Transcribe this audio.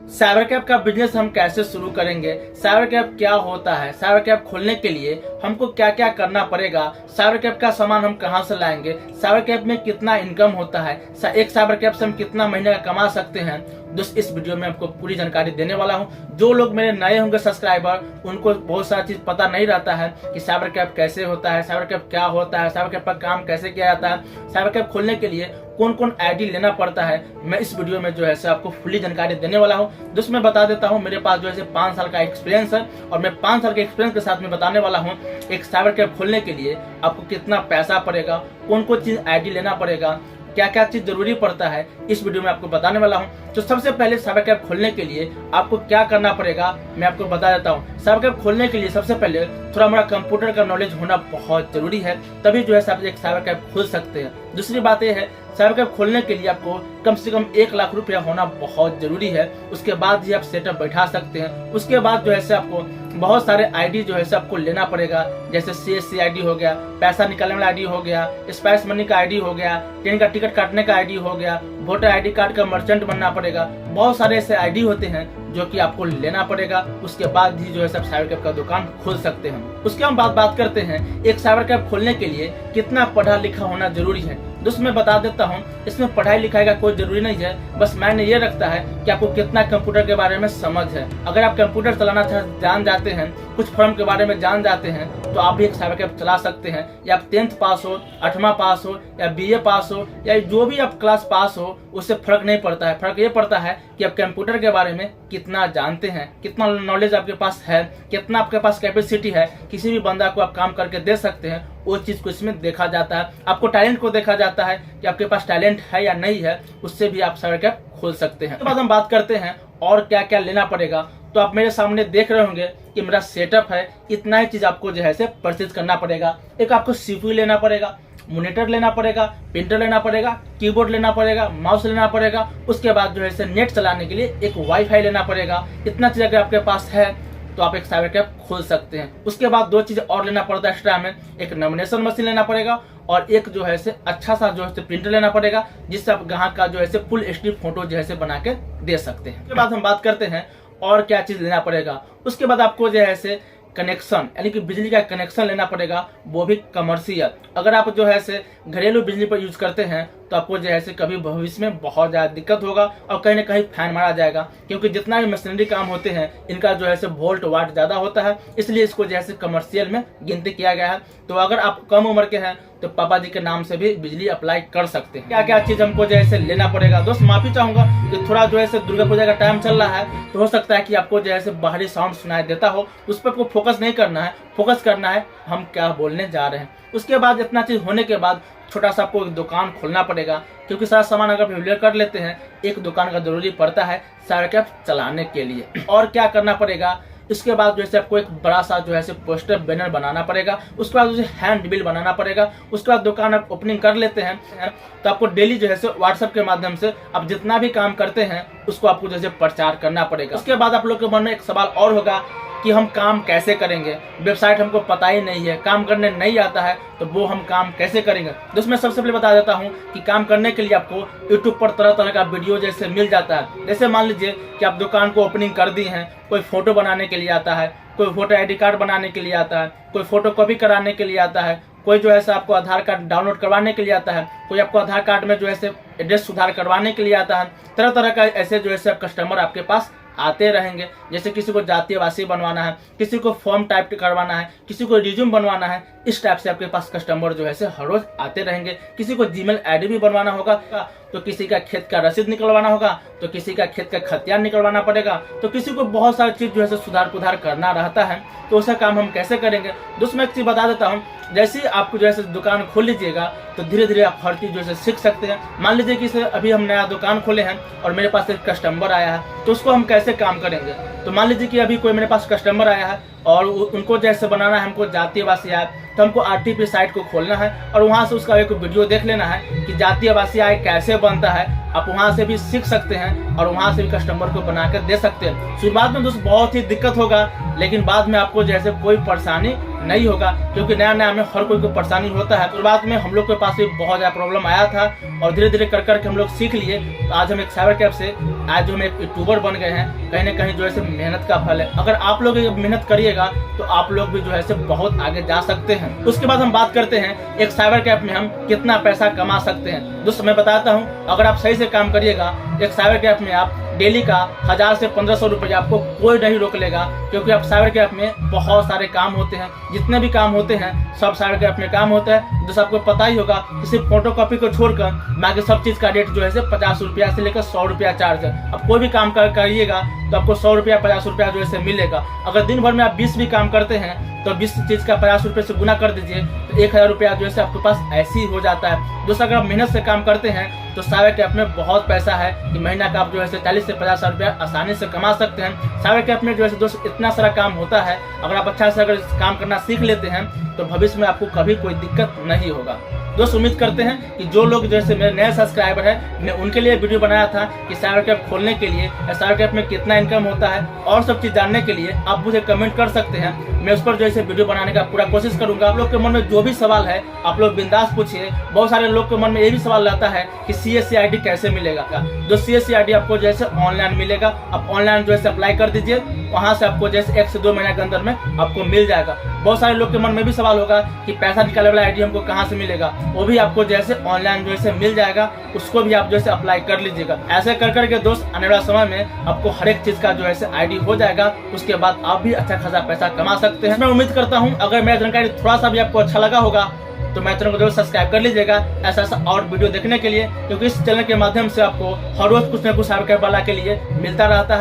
Cyber Kaif का business हम कैसे शुरू करेंगे, साइबर कैफ क्या होता है, साइबर कैफ खोलने के लिए हमको क्या क्या करना पड़ेगा, साइबर कैफ का सामान हम कहां से लाएंगे, साइबर कैफ में कितना इनकम होता है, एक साइबर कैफ से हम कितना महीने का कमा सकते हैं। दोस्त इस वीडियो में आपको पूरी जानकारी देने वाला हूं। जो लोग मेरे नए होंगे सब्सक्राइबर, उनको बहुत सारा चीज पता नहीं रहता है कि साइबर कैफ कैसे होता है, साइबर कैफ क्या होता है, साइबर कैफ पर काम कैसे किया जाता है, साइबर कैफ खोलने के लिए कौन कौन आईडी लेना पड़ता है। मैं इस वीडियो में जो है आपको फुली जानकारी देने वाला हूं। दोस्त मैं बता देता हूं, मेरे पास जो है 5 साल का एक्सपीरियंस है और मैं 5 साल के एक्सपीरियंस के साथ में बताने वाला हूं एक साइबर कैफ खोलने के लिए आपको कितना पैसा पड़ेगा, कौन कौन चीज आईडी लेना पड़ेगा, क्या क्या चीज जरूरी पड़ता है, इस वीडियो में आपको बताने वाला हूं। तो सबसे पहले साइबर कैफ खोलने के लिए आपको क्या करना पड़ेगा मैं आपको बता देता हूं। साइबर कैफ खोलने के लिए सबसे पहले थोड़ा मोड़ा कंप्यूटर का नॉलेज होना बहुत जरूरी है, तभी जो है आप एक साइबर कैफ खोल सकते हैं। दूसरी बात यह है, साइबर कैफ खोलने के लिए आपको कम से कम 1 लाख रुपया होना बहुत जरूरी है। उसके बाद ही आप सेटअप बैठा सकते हैं। उसके बाद जो है आपको बहुत सारे आईडी जो है आपको लेना पड़ेगा, जैसे CSC आईडी हो गया, पैसा निकालने वाला आईडी हो गया, स्पाइस मनी का आईडी हो गया, ट्रेन का टिकट काटने का आईडी हो गया, वोटर आईडी कार्ड का मर्चेंट बनना पड़ेगा। बहुत सारे ऐसे आईडी होते हैं जो कि आपको लेना पड़ेगा। उसके बाद ही जो है सब साइबर कैफ का दुकान खोल सकते हैं। उसके हम बात करते हैं एक साइबर कैफ खोलने के लिए कितना पढ़ा लिखा होना जरूरी है। दोस्त मैं बता देता हूँ, इसमें पढ़ाई लिखाई का कोई जरूरी नहीं है, बस मैंने ये रखता है कि आपको कितना कंप्यूटर के बारे में समझ है। अगर आप कंप्यूटर चलाना जान जाते हैं, कुछ फॉर्म के बारे में जान जाते हैं, तो आप भी एक साइबर कैफ चला सकते हैं। या आप 10th पास हो, 8वां पास हो, या BA पास हो, या जो भी आप क्लास पास हो, उससे फर्क नहीं पड़ता है। फर्क ये पड़ता है कि आप कंप्यूटर के बारे में कितना जानते हैं, कितना नॉलेज आपके पास है, कितना आपके पास कैपेसिटी है, किसी भी बंदा को आप काम करके दे सकते हैं। वो चीज को इसमें देखा जाता है। आपको टैलेंट को देखा जाता है कि आपके पास टैलेंट है या नहीं है, उससे भी आप साइबर कैफ खोल सकते हैं। उसके बाद हम बात करते हैं और क्या क्या लेना पड़ेगा। तो आप मेरे सामने देख रहे होंगे कि मेरा सेटअप है। इतना ही चीज आपको जो है परचेज करना पड़ेगा। एक आपको CPU लेना पड़ेगा, मॉनिटर लेना पड़ेगा, प्रिंटर लेना पड़ेगा, कीबोर्ड लेना पड़ेगा, माउस लेना पड़ेगा। उसके बाद जो है नेट चलाने के लिए एक वाईफाई लेना पड़ेगा। इतना चीज अगर आपके पास है तो आप एक साइबर कैफ खोल सकते हैं। उसके बाद 2 चीज और लेना पड़ता है एक्स्ट्रा में, एक नॉमिनेशन मशीन लेना पड़ेगा और एक जो है अच्छा सा जो है प्रिंटर लेना पड़ेगा, जिससे आप ग्राहक का जो है फुल HD फोटो जो है बना के दे सकते हैं। उसके बाद हम बात करते हैं और क्या चीज लेना पड़ेगा। उसके बाद आपको जो है कनेक्शन यानी कि बिजली का कनेक्शन लेना पड़ेगा, वो भी कमर्शियल। अगर आप जो है घरेलू बिजली पर यूज करते हैं तो आपको जो है कभी भविष्य में बहुत ज्यादा दिक्कत होगा और कहीं ना कहीं फैन मारा जाएगा, क्योंकि जितना भी मशीनरी काम होते हैं इनका जो है वोल्ट वाट ज्यादा होता है, इसलिए इसको जो है कमर्शियल में गिनती किया गया है। तो अगर आप कम उम्र के हैं तो पापा जी के नाम से भी बिजली अप्लाई कर सकते हैं। क्या क्या चीज हमको जो है लेना पड़ेगा। दोस्त माफी चाहूंगा कि थोड़ा जो है दुर्गा पूजा का टाइम चल रहा है, तो हो सकता है कि आपको जो है बाहरी साउंड सुनाई देता हो। उस पर आपको फोकस नहीं करना है, फोकस करना है हम क्या बोलने जा रहे हैं। उसके बाद इतना चीज होने के बाद छोटा सा आपको एक दुकान खोलना पड़ेगा, क्योंकि सारा सामान अगर फेवलियर कर लेते हैं, एक दुकान का जरूरी पड़ता है साइबर कैफ चलाने के लिए। और क्या करना पड़ेगा, इसके बाद जो है आपको एक बड़ा सा जो है पोस्टर बैनर बनाना पड़ेगा। उसके बाद जो हैंड बिल बनाना पड़ेगा। उसके बाद दुकान आप ओपनिंग कर लेते हैं तो आपको डेली जो है व्हाट्सएप के माध्यम से आप जितना भी काम करते हैं उसको आपको जो है प्रचार करना पड़ेगा। उसके बाद आप लोग के मन में एक सवाल और होगा कि हम काम कैसे करेंगे, वेबसाइट हमको पता ही नहीं है, काम करने नहीं आता है, तो वो हम काम कैसे करेंगे। दोस्तों मैं सबसे पहले बता देता हूं कि काम करने के लिए आपको YouTube पर तरह तरह का वीडियो जैसे मिल जाता है। जैसे मान लीजिए कि आप दुकान को ओपनिंग कर दी हैं, कोई फोटो बनाने के लिए आता है, कोई वोटर ID कार्ड बनाने के लिए आता है, कोई फोटो कॉपी कराने के लिए आता है, कोई जो है आपको आधार कार्ड डाउनलोड करवाने के लिए आता है, कोई आपको आधार कार्ड में जो है एड्रेस सुधार करवाने के लिए आता है। तरह तरह का ऐसे जो है कस्टमर आपके पास आते रहेंगे। जैसे किसी को जातीय वासी बनवाना है, किसी को फॉर्म टाइप करवाना है, किसी को रिज्यूम बनवाना है, इस टाइप से आपके पास कस्टमर जो है हर रोज आते रहेंगे। किसी को जीमेल ID भी बनवाना होगा, तो किसी का खेत का रसीद निकलवाना होगा, तो किसी का खेत का खतियान निकलवाना पड़ेगा, तो किसी को बहुत सारी चीज जो है सुधार पुधार करना रहता है। तो उसका काम हम कैसे करेंगे। दोस्तों मैं एक चीज बता देता हूँ, जैसे ही आपको जो है दुकान खोल लीजिएगा तो धीरे धीरे आप हर चीज जो है सीख सकते हैं। मान लीजिए कि अभी हम नया दुकान खोले हैं और मेरे पास एक कस्टमर आया है, तो उसको हम कैसे काम करेंगे। तो मान लीजिए कि अभी कोई मेरे पास कस्टमर आया है, और उनको जैसे बनाना है हमको जातीय आवासीय आय, तो हमको RTP साइट को खोलना है और वहाँ से उसका एक वीडियो देख लेना है कि जातीय आवासीय आय कैसे बनता है। आप वहाँ से भी सीख सकते हैं और वहाँ से भी कस्टमर को बना कर दे सकते हैं। शुरुआत में दोस्त बहुत ही दिक्कत होगा, लेकिन बाद में आपको जैसे कोई परेशानी नहीं होगा, क्योंकि नया नया में हर कोई को परेशानी होता है। शुरुआत में हम लोग के पास भी बहुत ज़्यादा प्रॉब्लम आया था और धीरे धीरे कर करके हम लोग सीख लिए। तो आज हम एक साइबर कैफ से आज हम एक यूट्यूबर बन गए हैं। कहीं ना कहीं जो है मेहनत का फल है। अगर आप लोग मेहनत करिएगा तो आप लोग भी जो है बहुत आगे जा सकते हैं। उसके बाद हम बात करते हैं एक साइबर कैफ में हम कितना पैसा कमा सकते हैं। दोस्तों मैं बताता हूँ, अगर आप सही से काम करिएगा एक साइबर कैफ में आप डेली का 1000 से 1500 रुपये आपको कोई नहीं रोक लेगा, क्योंकि आप साइबर कैफ में बहुत सारे काम होते हैं। जितने भी काम होते हैं सब साइबर कैफ में काम होता है। दोस्तों आपको पता ही होगा कि सिर्फ फोटोकॉपी को छोड़कर बाकी सब चीज़ का रेट जो है 50 रुपया से लेकर 100 रुपया चार्ज है। अब कोई भी काम करिएगा तो आपको 100 रुपया 50 रुपया जो है मिलेगा। अगर दिन भर में आप 20 भी काम करते हैं तो 20 चीज़ का 50 रुपये से गुना कर दीजिए तो 1000 रुपया जो है आपके पास ऐसे ही हो जाता है। दोस्तों अगर आप मेहनत से काम करते हैं तो साइबर कैफ में बहुत पैसा है कि महीना का आप जो है 40 से 50 रुपया आसानी से कमा सकते हैं। साइबर कैफ में जो है दोस्त इतना सारा काम होता है, अगर आप अच्छा से अगर काम करना सीख लेते हैं तो भविष्य में आपको कभी कोई दिक्कत नहीं होगा। दोस्त उम्मीद करते हैं कि जो लोग जैसे मेरे नए सब्सक्राइबर हैं, मैं उनके लिए वीडियो बनाया था कि साइबर कैफ खोलने के लिए या साइबर कैफ में कितना इनकम होता है और सब चीज़ जानने के लिए आप मुझे कमेंट कर सकते हैं। मैं उस पर जो है वीडियो बनाने का पूरा कोशिश करूंगा। आप लोग के मन में जो भी सवाल है आप लोग बिंदास पूछिए। बहुत सारे लोग के मन में ये भी सवाल रहता है कि CSC ID कैसे मिलेगा। जो CSC ID आपको जैसे ऑनलाइन मिलेगा, आप ऑनलाइन जो है अप्लाई कर दीजिए, वहाँ से आपको जैसे 1 से 2 महीने के अंदर में आपको मिल जाएगा। बहुत सारे लोग के मन में भी सवाल होगा कि पैसा निकालने वाला ID हमको कहाँ से मिलेगा, वो भी आपको जैसे ऑनलाइन जो है मिल जाएगा, उसको भी आप जैसे अप्लाई कर लीजिएगा। ऐसे कर करके दोस्त आने वाला समय में आपको हर एक चीज का जो है ID हो जाएगा। उसके बाद आप भी अच्छा खासा पैसा कमा सकते हैं। मैं उम्मीद करता हूँ अगर मेरा जानकारी थोड़ा सा भी आपको अच्छा लगा होगा तो मैं चैनल को जरूर सब्सक्राइब कर लीजिएगा ऐसा और वीडियो देखने के लिए, क्योंकि इस चैनल के माध्यम से आपको हर रोज कुछ न कुछ साइबर कैफ वाला के लिए मिलता रहता है।